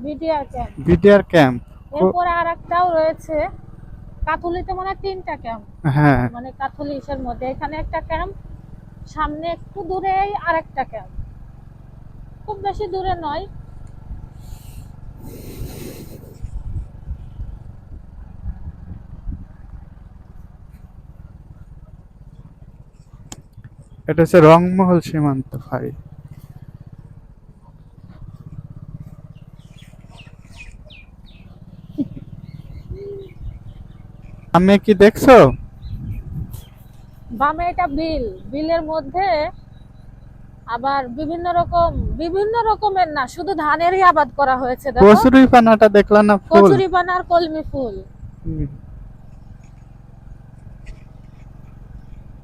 BDR camp. BDR camp. এরপরে আরেকটাও রয়েছে কাথুলিতে, মানে 3টা ক্যাম্প। হ্যাঁ, মানে কাথুলিসের মধ্যে এখানে একটা ক্যাম্প, সামনে একটু দূরেই আরেকটা ক্যাম্প, খুব বেশি দূরে নয়। এটা হচ্ছে রংমহল সীমান্ত ভাই। আমি কি দেখছো? বামে এটা বিল, বিলের মধ্যে আবার বিভিন্ন রকমের না, শুধু ধানেরই আবাদ করা হয়েছে দেখো। কচুরি পানাটা দেখলা না ফুল? কচুরি পানা আর কলমি ফুল। হুম।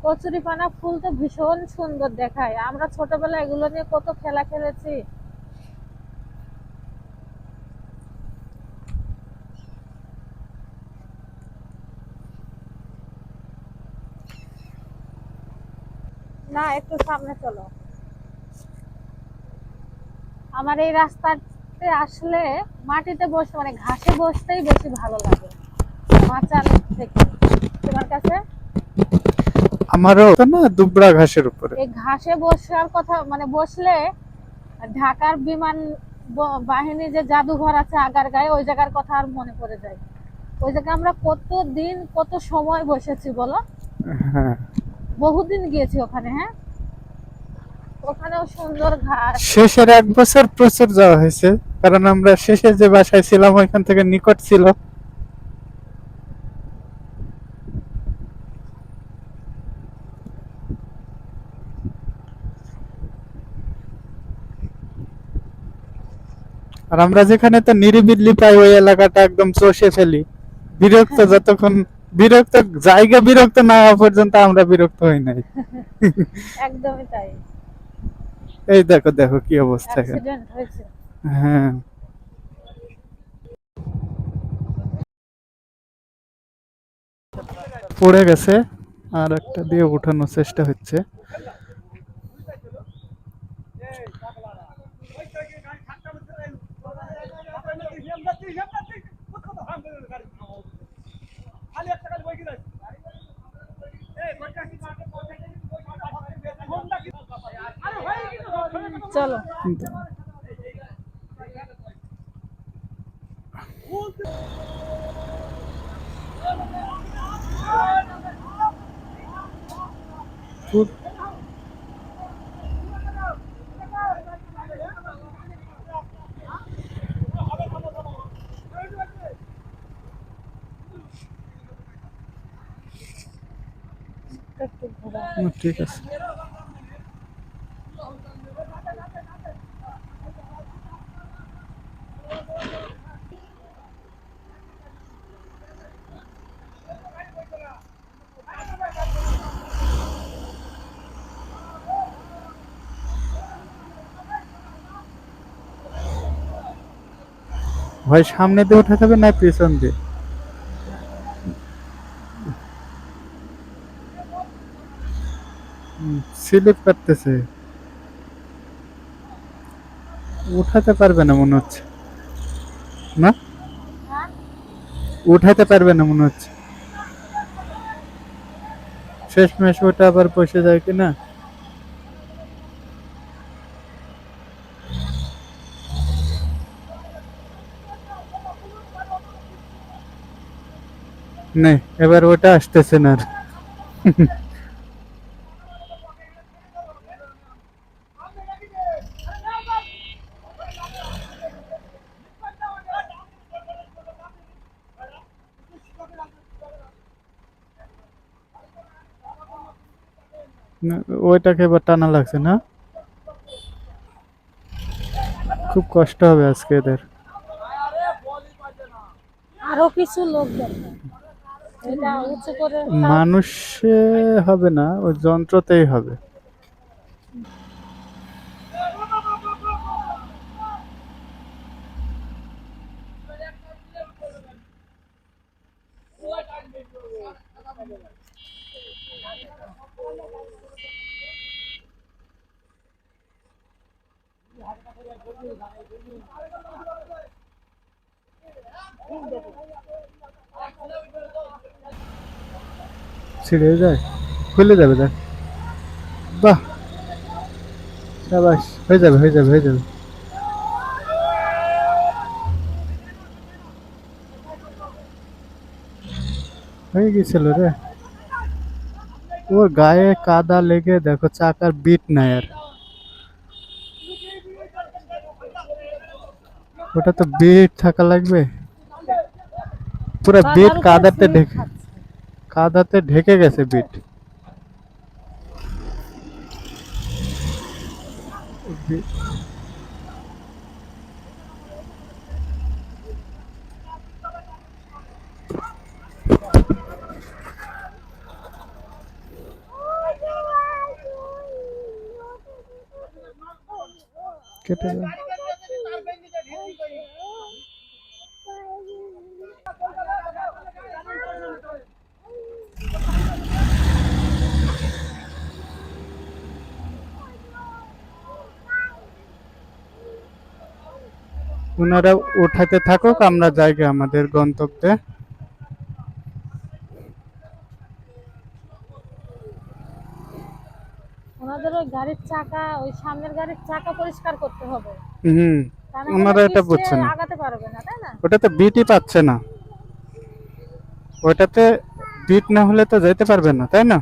কচুরি পানা ফুল তো ভীষণ সুন্দর দেখায়, আমরা ছোটবেলায় এগুলো নিয়ে কত খেলা খেলেছি। না, একটু সামনে চলো। আমার এই রাস্তাতে আসলে মাটিতে বসে, মানে ঘাসে বসতেই বেশি ভালো লাগে মাচান থেকে। তোমার কাছে? আমারও তো না, দুবরা ঘাসের উপরে। এই ঘাসে বসার কথা, মানে বসলে ঢাকার বিমান বাহিনী যে জাদুঘর আছে আগারগাঁয়ে, ওই জায়গার কথা আর মনে পড়ে যায়। ওই জায়গায় আমরা কত দিন কত সময় বসেছি বলো। হ্যাঁ, বহুদিন গিয়েছি ওখানে। হ্যাঁ, ওখানেও সুন্দর ঘাস। শেষের 1 বছর প্রচুর যাওয়া হয়েছে, কারণ আমরা শেষে যে বাসায় ছিলাম ওইখান থেকে নিকট ছিল। আর আমরা যেখানে তো নিরিবিলি পাই ওই এলাকাটা একদম চষে ফেলি। বিরক্ত যতক্ষণ বিরক্ত জায়গা বিরক্ত না হওয়া পর্যন্ত আমরা বিরক্ত হই নাই। একদমই তাই। এই দেখো দেখো কি অবস্থা এখানে। অ্যাক্সিডেন্ট হয়েছে। হ্যাঁ, পড়ে গেছে, আর একটা দিয়ে উঠানোর চেষ্টা হচ্ছে। চলো। পুর- একটু ঘোরা। ঠিক আছে। ভাই সামনে দিয়ে উঠাতে হবে না পিছন দিয়ে? স্লিপ কাটতেছে, উঠাতে পারবে না মনে হচ্ছে। না, হ্যাঁ, উঠাতে পারবে না মনে হচ্ছে। শেষমেশ ওটা আবার বসে যায় কিনা। নেই, এবার ওটা আসতেছে না আর। না, ওইটাকে এবার টানা লাগছে না। খুব কষ্ট হবে আজকে এদের। আরো কিছু লোক দরকার, এটা উঁচু করে মানুষে হবে না, ওই যন্ত্রতেই হবে। ছিঁড়ে যায়, খুলে যাবে, দেখ। বাহ, সাবাস, হয়ে যাবে, হয়ে যাবে, হয়ে যাবে। হয়ে গেছিল রে। ওর গায়ে কাদা লেগে দেখো চাকার বিট নাই আর। ওটা তো বিট থাকা লাগবে। পুরো বিট কাদার উপরে কাদাতে স্লিপ ঢেকে, খাচ্ছে। কাদাতে ঢেকে গেছে বিট। বি- কেটে যাবে। ওনারা উঠাতে থাকুক, আমরা যাই গে আমাদের গন্তব্যে। ওনাদের ওই গাড়ির চাকা, ওই সামনের গাড়ির চাকা পরিষ্কার করতে হবে, হুম, তা না হলে ওনারা এটা পিছলে বুঝছে না। আগাতে পারবে না, তাই না? ওটাতে বিটই পাচ্ছে না, ওটাতে বিট না হলে তো যেতে পারবে না, তাই না?